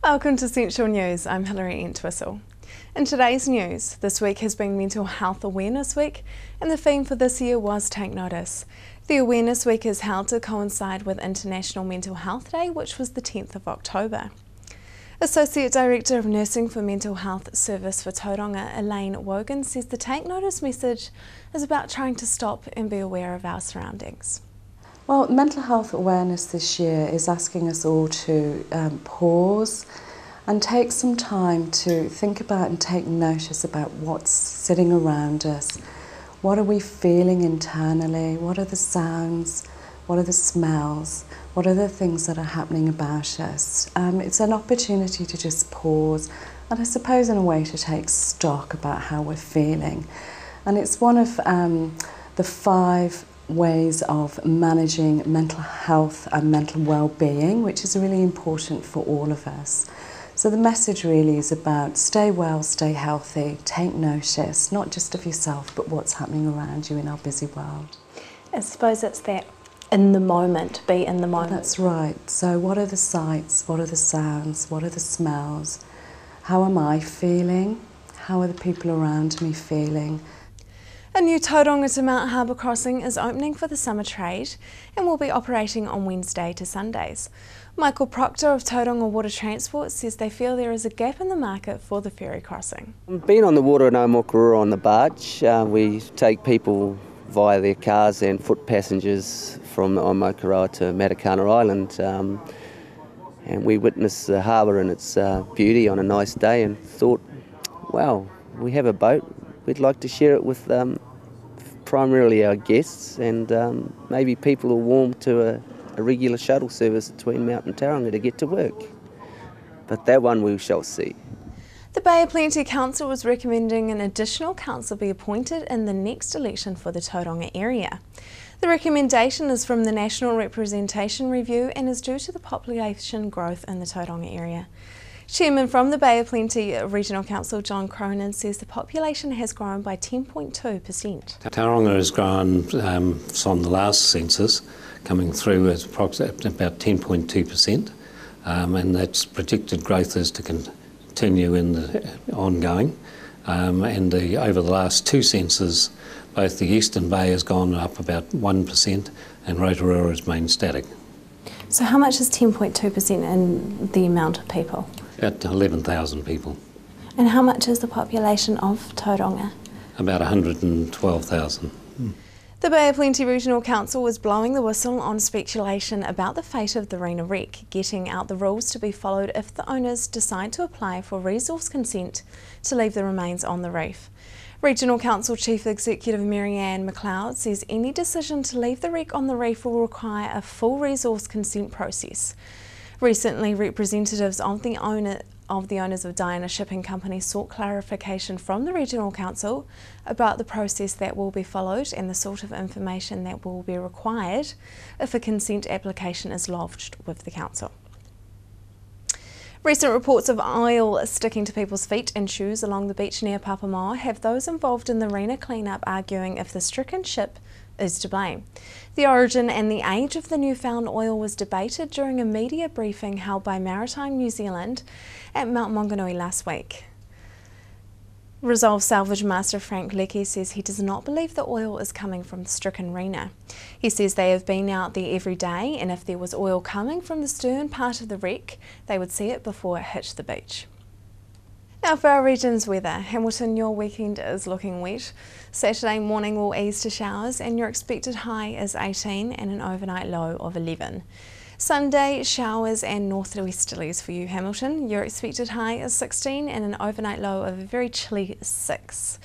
Welcome to Central News. I'm Hilary Entwistle. In today's news, this week has been Mental Health Awareness Week, and the theme for this year was Take Notice. The Awareness Week is held to coincide with International Mental Health Day, which was the 10th of October. Associate Director of Nursing for Mental Health Service for Tauranga, Elaine Wogan, says the Take Notice message is about trying to stop and be aware of our surroundings. Well, mental health awareness this year is asking us all to pause and take some time to think about and take notice about what's sitting around us. What are we feeling internally? What are the sounds? What are the smells? What are the things that are happening about us? It's an opportunity to just pause and I suppose in a way to take stock about how we're feeling. And it's one of the 5 ways of managing mental health and mental well-being, which is really important for all of us. So the message really is about stay well, stay healthy, take notice, not just of yourself, but what's happening around you in our busy world. I suppose it's that in the moment, be in the moment. That's right. So what are the sights, what are the sounds, what are the smells? How am I feeling? How are the people around me feeling? A new Tauranga to Mount Harbour crossing is opening for the summer trade and will be operating on Wednesday to Sundays. Michael Proctor of Tauranga Water Transport says they feel there is a gap in the market for the ferry crossing. Being on the water in Omokarua on the barge, we take people via their cars and foot passengers from Omokarua to Matakana Island, and we witnessed the harbour and its beauty on a nice day and thought, wow, we have a boat, we'd like to share it with primarily our guests and maybe people who are warm to a regular shuttle service between Mount and Tauranga to get to work. But that one we shall see. The Bay of Plenty Council was recommending an additional council be appointed in the next election for the Tauranga area. The recommendation is from the National Representation Review and is due to the population growth in the Tauranga area. Chairman from the Bay of Plenty Regional Council, John Cronin, says the population has grown by 10.2%. Tauranga has grown from the last census, coming through at approximately about 10.2%, and that's predicted growth is to continue in the ongoing. Over the last 2 censuses, both the Eastern Bay has gone up about 1% and Rotorua has remained static. So how much is 10.2% in the amount of people? About 11,000 people. And how much is the population of Tauranga? About 112,000. The Bay of Plenty Regional Council was blowing the whistle on speculation about the fate of the Rena wreck, getting out the rules to be followed if the owners decide to apply for resource consent to leave the remains on the reef. Regional Council Chief Executive Marianne McLeod says any decision to leave the wreck on the reef will require a full resource consent process. Recently, representatives of the owners of Diana Shipping Company sought clarification from the Regional Council about the process that will be followed and the sort of information that will be required if a consent application is lodged with the Council. Recent reports of oil sticking to people's feet and shoes along the beach near Papamoa have those involved in the Rena cleanup arguing if the stricken ship is to blame. The origin and the age of the newfound oil was debated during a media briefing held by Maritime New Zealand at Mount Maunganui last week. Resolve Salvage Master Frank Leckie says he does not believe the oil is coming from the stricken Rena. He says they have been out there every day and if there was oil coming from the stern part of the wreck, they would see it before it hit the beach. Now for our region's weather, Hamilton, your weekend is looking wet. Saturday morning will ease to showers and your expected high is 18 and an overnight low of 11. Sunday, showers and northwesterlies for you, Hamilton. Your expected high is 16 and an overnight low of a very chilly 6.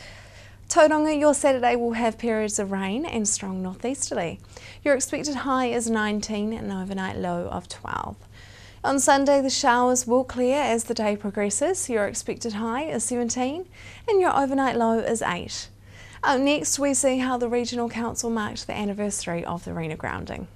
Tauranga, your Saturday will have periods of rain and strong northeasterly. Your expected high is 19 and an overnight low of 12. On Sunday, the showers will clear as the day progresses. Your expected high is 17 and your overnight low is 8. Up next, we see how the Regional Council marked the anniversary of the Rena grounding.